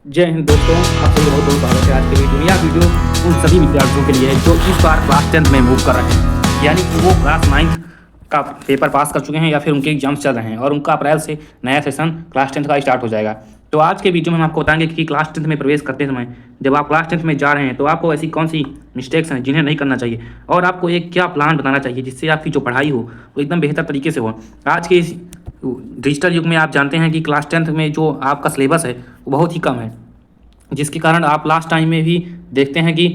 जय हिंद दोस्तों, आप सभी बहुत बहुत स्वागत है आज के वीडियो में। यह वीडियो उन सभी विद्यार्थियों के लिए है जो इस बार क्लास 10th में मूव कर रहे हैं, यानी कि वो क्लास 9th का पेपर पास कर चुके हैं या फिर उनके एग्जाम्स चल रहे हैं और उनका अप्रैल से नया सेशन क्लास 10th का स्टार्ट हो जाएगा। तो आज के वीडियो में हम आपको बताएंगे कि क्लास 10th में प्रवेश करते समय जब आप क्लास 10th में जा रहे हैं तो आपको ऐसी कौन सी मिस्टेक्स हैं जिन्हें नहीं करना चाहिए और आपको एक क्या प्लान बनाना चाहिए जिससे आपकी जो पढ़ाई हो वो एकदम बेहतर तरीके से हो। आज के इस डिजिटल युग में आप जानते हैं कि क्लास 10th में जो आपका सिलेबस है वो बहुत ही कम है, जिसके कारण आप लास्ट टाइम में भी देखते हैं कि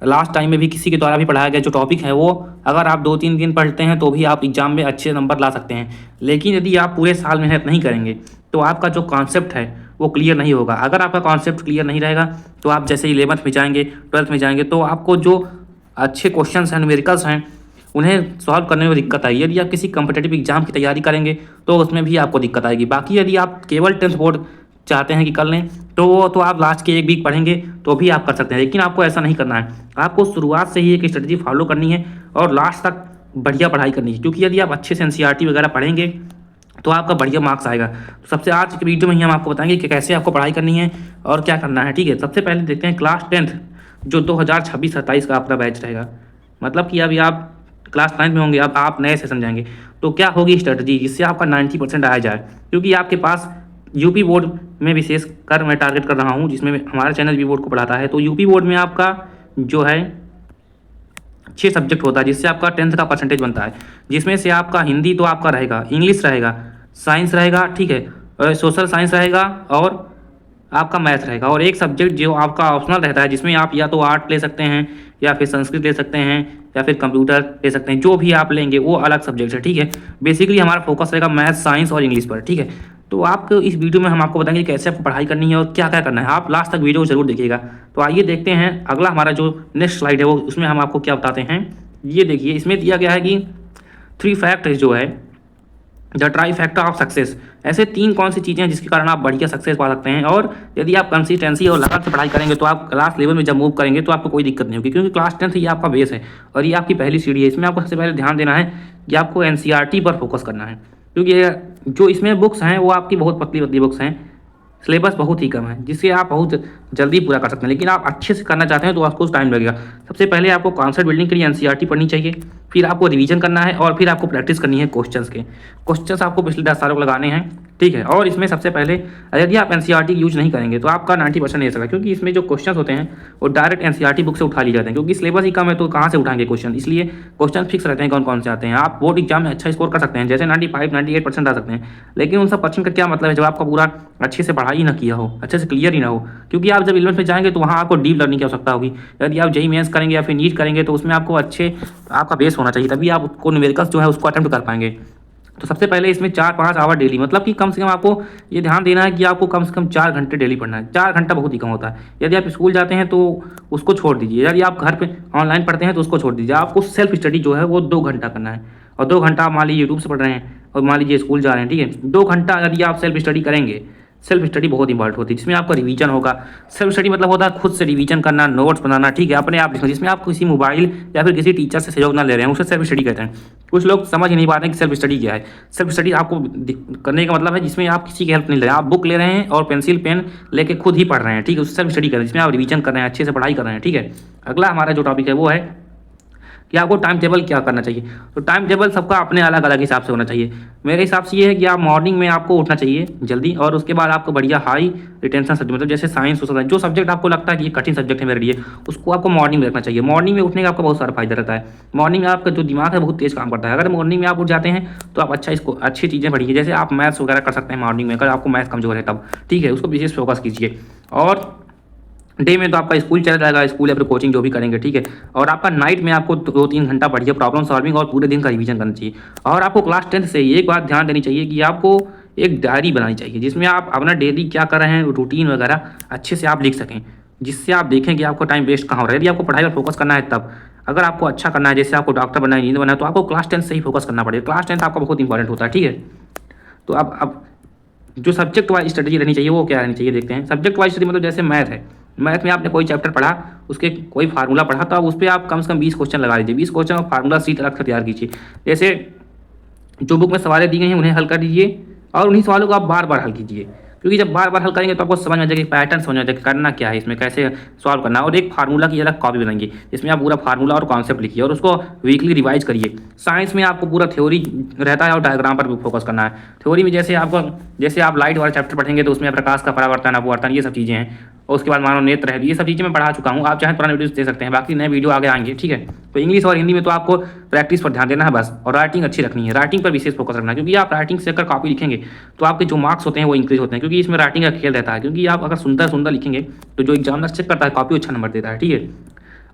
लास्ट टाइम में भी किसी के द्वारा भी पढ़ाया गया जो टॉपिक है वो अगर आप 2-3 दिन पढ़ते हैं तो भी आप एग्ज़ाम में अच्छे नंबर ला सकते हैं। लेकिन यदि आप पूरे साल मेहनत नहीं करेंगे तो आपका जो कॉन्सेप्ट है वो क्लियर नहीं होगा। अगर आपका कॉन्सेप्ट क्लियर नहीं रहेगा तो आप जैसे 11th में जाएंगे 12th में जाएंगे तो आपको जो अच्छे क्वेश्चन हैं, न्यूमेरिकल्स हैं, उन्हें सॉल्व करने में दिक्कत आएगी। यदि आप किसी कम्पिटेटिव एग्जाम की तैयारी करेंगे तो उसमें भी आपको दिक्कत आएगी। बाकी यदि आप केवल 10th बोर्ड चाहते हैं कि कर लें तो आप लास्ट के एक वीक पढ़ेंगे तो भी आप कर सकते हैं, लेकिन आपको ऐसा नहीं करना है। आपको शुरुआत से ही एक स्ट्रेटजी फॉलो करनी है और लास्ट तक बढ़िया पढ़ाई करनी है, क्योंकि यदि आप अच्छे से एनसीईआरटी वगैरह पढ़ेंगे तो आपका बढ़िया मार्क्स आएगा। तो सबसे आज के वीडियो में ही हम आपको बताएंगे कि कैसे आपको पढ़ाई करनी है और क्या करना है। ठीक है, सबसे पहले देखते हैं क्लास 10th जो 2026-27 का आपका बैच रहेगा, मतलब कि अभी आप क्लास 9 में होंगे, अब आप नए सेशन जाएंगे तो क्या होगी स्ट्रेटजी जिससे आपका 90% आया जाए। क्योंकि आपके पास यूपी बोर्ड में विशेष कर मैं टारगेट कर रहा हूँ, जिसमें हमारा चैनल यूपी बोर्ड को पढ़ाता है। तो यूपी बोर्ड में आपका जो है 6 सब्जेक्ट होता है जिससे आपका 10th का परसेंटेज बनता है, जिसमें से आपका हिंदी तो आपका रहेगा, इंग्लिश रहेगा, साइंस रहेगा, ठीक है, और सोशल साइंस रहेगा और आपका मैथ रहेगा, और एक सब्जेक्ट जो आपका ऑप्शनल रहता है जिसमें आप या तो आर्ट ले सकते हैं या फिर संस्कृत ले सकते हैं या फिर कंप्यूटर ले सकते हैं। जो भी आप लेंगे वो अलग सब्जेक्ट है। ठीक है, बेसिकली हमारा फोकस रहेगा मैथ, साइंस और इंग्लिश पर। ठीक है, तो आपको इस वीडियो में हम आपको बताएंगे कैसे आपको पढ़ाई करनी है और क्या क्या करना है। आप लास्ट तक वीडियो जरूर देखिएगा। तो आइए देखते हैं अगला हमारा जो नेक्स्ट स्लाइड है वो उसमें हम आपको क्या बताते हैं। ये देखिए, इसमें दिया गया है कि 3 फैक्ट जो है the try factor of success, ऐसे 3 कौन सी चीज़ें हैं जिसके कारण आप बढ़िया सक्सेस पा सकते हैं। और यदि आप कंसिस्टेंसी और लगातार से पढ़ाई करेंगे तो आप क्लास लेवल में जब मूव करेंगे तो आपको कोई दिक्कत नहीं होगी, क्योंकि क्लास 10th ये आपका बेस है और ये आपकी पहली सीढ़ी है। इसमें आपको सबसे पहले ध्यान देना है कि आपको एनसीईआरटी पर फोकस करना है, क्योंकि जो इसमें बुक्स हैं वो आपकी बहुत पतली पतली बुक्स हैं, सिलेबस बहुत ही कम है जिससे आप बहुत जल्दी पूरा कर सकते हैं। लेकिन आप अच्छे से करना चाहते हैं तो आपको टाइम लगेगा। सबसे पहले आपको कॉन्सेप्ट बिल्डिंग के लिए एनसीईआरटी पढ़नी चाहिए, फिर आपको रिवीजन करना है और फिर आपको प्रैक्टिस करनी है क्वेश्चंस के। क्वेश्चंस आपको पिछले 10 सालों को लगाने हैं। ठीक है, और इसमें सबसे पहले यदि आप एनसीईआरटी यूज नहीं करेंगे तो आपका 90% नहीं सकता, क्योंकि इसमें जो क्वेश्चन होते हैं वो डायरेक्ट एनसीईआरटी बुक से उठा लिए जाते हैं, क्योंकि सिलेबस ही कम है तो कहाँ से उठाएंगे क्वेश्चन। इसलिए क्वेश्चन फिक्स रहते हैं कौन कौन से आते हैं। आप बोर्ड एग्जाम में अच्छा स्कोर कर सकते हैं, जैसे 95-98% आ सकते हैं, लेकिन उन सब परसेंट का क्या मतलब है जब आपका पूरा अच्छे से पढ़ाई ना किया हो, अच्छे से क्लियर ही ना हो। क्योंकि आप जब 11th में जाएंगे तो वहाँ आपको डीप लर्निंग की आवश्यकता होगी। यदि आप जेईई मेंस करेंगे या फिर नीट करेंगे तो उसमें आपको अच्छे आपका बेस होना चाहिए, तभी आप उसको न्यूमेरिकल्स जो है उसको अटेम्प्ट कर पाएंगे। तो सबसे पहले इसमें 4-5 आवर डेली, मतलब कि कम से कम आपको ये ध्यान देना है कि आपको कम से कम 4 घंटे डेली पढ़ना है। 4 घंटा बहुत ही कम होता है। यदि आप स्कूल जाते हैं तो उसको छोड़ दीजिए, यदि आप घर पे ऑनलाइन पढ़ते हैं तो उसको छोड़ दीजिए। आपको सेल्फ स्टडी जो है वो 2 घंटा करना है, और 2 घंटा आप मान लीजिए यूट्यूब से पढ़ रहे हैं और मान लीजिए स्कूल जा रहे हैं। ठीक है, 2 घंटा यदि आप सेल्फ स्टडी करेंगे, सेल्फ स्टडी बहुत इंपॉर्टेंट होती है, जिसमें आपका रिवीजन होगा। सेल्फ स्टडी मतलब होता है खुद से रिवीजन करना, नोट्स बनाना, ठीक है, अपने आप लिखना, जिसमें आप किसी मोबाइल या फिर किसी टीचर से सहयोग ना ले रहे हैं, उसे सेल्फ स्टडी कहते हैं। कुछ लोग समझ ही नहीं पाते हैं कि सेल्फ स्टडी क्या है। सेल्फ स्टडी आपको करने का मतलब है जिसमें आप किसी की हेल्प नहीं ले रहे हैं, आप बुक ले रहे हैं और पेंसिल पेन लेके खुद ही पढ़ रहे हैं। ठीक है, उसे सेल्फ स्टडी कर रहे हैं, जिसमें आप रिवीजन कर रहे हैं, अच्छे से पढ़ाई कर रहे हैं। ठीक है, अगला हमारा जो टॉपिक है वो है कि आपको टाइम टेबल क्या करना चाहिए। तो टाइम टेबल सबका अपने अलग अलग हिसाब से होना चाहिए। मेरे हिसाब से ये है कि आप मॉर्निंग में आपको उठना चाहिए जल्दी, और उसके बाद आपको बढ़िया हाई रिटेंशन सब्जेक्ट, मतलब जैसे साइंस, सोशल साइंस, जो सब्जेक्ट आपको लगता है कि ये कठिन सब्जेक्ट है मेरे लिए, उसको आपको मॉर्निंग में रखना चाहिए। मॉर्निंग में उठने का आपका बहुत सारा फायदा रहता है। मॉर्निंग में आपका जो दिमाग है बहुत तेज काम करता है। अगर मॉर्निंग में आप उठ जाते हैं तो आप अच्छी चीज़ें पढ़िए, जैसे आप मैथ्स वगैरह कर सकते हैं मॉर्निंग में, अगर आपको मैथ कमजोर है तब। ठीक है, उसको विशेष फोकस कीजिए। और डे में तो आपका स्कूल चला जाएगा, स्कूल या फिर कोचिंग जो भी करेंगे। ठीक है, और आपका नाइट में आपको 2-3 घंटा बढ़िया प्रॉब्लम सॉल्विंग और पूरे दिन का रिवीजन करना चाहिए। और आपको क्लास 10th से एक बात ध्यान देनी चाहिए कि आपको एक डायरी बनानी चाहिए, जिसमें आप अपना डेली क्या कर रहे हैं, रूटीन वगैरह अच्छे से आप लिख सकें, जिससे आप देखें कि आपको टाइम वेस्ट कहाँ हो रहा है। यदि आपको पढ़ाई पर फोकस करना है तब, अगर आपको अच्छा करना है, जैसे आपको डॉक्टर बनना है, इंजीनियर बनना है, तो आपको क्लास 10th से ही फोकस करना पड़ेगा। क्लास 10th आपका बहुत इंपॉर्टेंट होता है। ठीक है, तो अब जो सब्जेक्ट वाइज स्ट्रेटजी रहनी चाहिए वो क्या रहनी चाहिए देखते हैं। सब्जेक्ट वाइज स्टडी मतलब जैसे मैथ है, मैथ में आपने कोई चैप्टर पढ़ा, उसके कोई फार्मूला पढ़ा, तो आप उस पर आप कम से कम 20 क्वेश्चन लगा लीजिए। 20 क्वेश्चन और फार्मूला सीट अलग से तैयार कीजिए। जैसे जो बुक में सवालें दी गई हैं उन्हें हल कर दीजिए और उन्हीं सवालों को आप बार बार हल कीजिए। क्योंकि जब बार बार हल करेंगे तो आपको समझ में आ जाएगा, पैटर्न समझ में आ जाएगा करना क्या है इसमें, कैसे सॉल्व करना है। और एक फार्मूला की अलग कॉपी बनाएंगे जिसमें आप पूरा फार्मूला और कॉन्सेप्ट लिखिए और उसको वीकली रिवाइज करिए। साइंस में आपको पूरा थ्योरी रहता है और डायग्राम पर भी फोकस करना है। थ्योरी में जैसे आप लाइट वाला चैप्टर पढ़ेंगे तो उसमें प्रकाश का परावर्तन, अपवर्तन, ये सब चीज़ें हैं। और उसके बाद मानो नेत्र है, ये सब चीज़ें मैं पढ़ा चुका हूँ। आप चाहें पुराने वीडियो दे सकते हैं, बाकी नए वीडियो आगे आएंगे, ठीक है। तो इंग्लिश और हिंदी में तो आपको प्रैक्टिस पर ध्यान देना है बस, और राइटिंग अच्छी रखनी है, राइटिंग पर विशेष फोकस रखना है। क्योंकि आप राइटिंग से अगर कॉपी लिखेंगे तो आपके जो मार्क्स होते हैं वो इंक्रीज होते हैं, क्योंकि इसमें राइटिंग का खेल रहता है। क्योंकि आप अगर सुंदर सुंदर लिखेंगे तो जो एग्जामिनर चेक करता है कॉपी अच्छा नंबर देता है, ठीक है।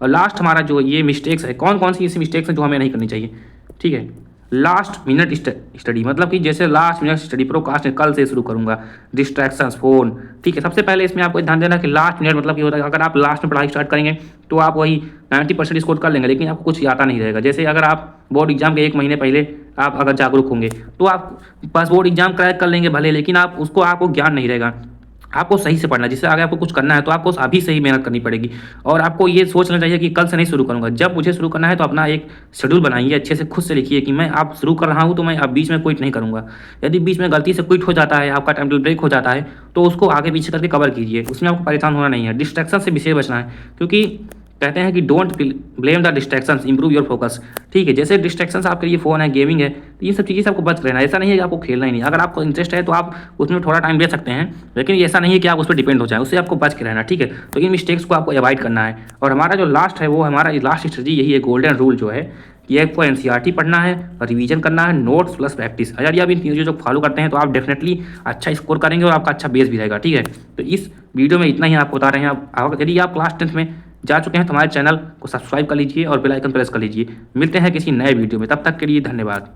और लास्ट हमारा जो ये मिस्टेक्स है, कौन कौन सी ऐसी मिस्टेक्स हैं जो हमें नहीं करनी चाहिए, ठीक है। लास्ट मिनट स्टडी, मतलब कि जैसे लास्ट मिनट स्टडी, प्रोकास्ट कल से शुरू करूंगा, डिस्ट्रैक्शंस, फोन, ठीक है। सबसे पहले इसमें आपको ध्यान देना कि लास्ट मिनट मतलब ये होता है, अगर आप लास्ट में पढ़ाई स्टार्ट करेंगे तो आप वही 90% स्कोर कर लेंगे, लेकिन आपको कुछ आता नहीं रहेगा। जैसे अगर आप बोर्ड एग्जाम के 1 महीने पहले आप अगर जागरूक होंगे तो आप बस बोर्ड एग्जाम क्रैक कर लेंगे भले, लेकिन आपको ज्ञान नहीं रहेगा। आपको सही से पढ़ना है, जिससे आगे आपको कुछ करना है तो आपको अभी से ही मेहनत करनी पड़ेगी। और आपको ये सोचना चाहिए कि कल से नहीं शुरू करूंगा, जब मुझे शुरू करना है तो अपना एक शेड्यूल बनाइए, अच्छे से खुद से लिखिए कि मैं आप शुरू कर रहा हूँ तो मैं अब बीच में क्विट नहीं करूंगा। यदि बीच में गलती से क्विट हो जाता है, आपका टाइम टेबल ब्रेक हो जाता है, तो उसको आगे पीछे करके कवर कीजिए, उसमें आपको परेशान होना नहीं है। डिस्ट्रैक्शन से विशेष बचना है, क्योंकि कहते हैं कि don't blame the distractions, improve your focus, ठीक है। जैसे डिस्ट्रैक्शंस आपके लिए फ़ोन है, गेमिंग है, तो ये सब चीज़ें से आपको बच रहना है। ऐसा नहीं है कि आपको खेलना ही नहीं, अगर आपको इंटरेस्ट है तो आप उसमें थोड़ा टाइम दे सकते हैं, लेकिन ऐसा नहीं है कि आप उस पर डिपेंड हो जाए, उससे आपको बच के रहना, ठीक है। तो इन मिस्टेक्स को आपको अवॉइड करना है। और हमारा जो लास्ट है वो हमारा लास्ट स्ट्रेटजी यही है, गोल्डन रूल जो है कि आपको एनसीईआरटी पढ़ना है, रिवीजन करना है, नोट्स प्लस प्रैक्टिस। अगर ये आप इन चीज़ों को फॉलो करते हैं तो आप डेफिनेटली अच्छा स्कोर करेंगे और आपका अच्छा बेस भी रहेगा, ठीक है। तो इस वीडियो में इतना ही आपको बता रहे हैं। यदि आप क्लास 10th में जा चुके हैं तो हमारे चैनल को सब्सक्राइब कर लीजिए और बेल आइकन प्रेस कर लीजिए। मिलते हैं किसी नए वीडियो में, तब तक के लिए धन्यवाद।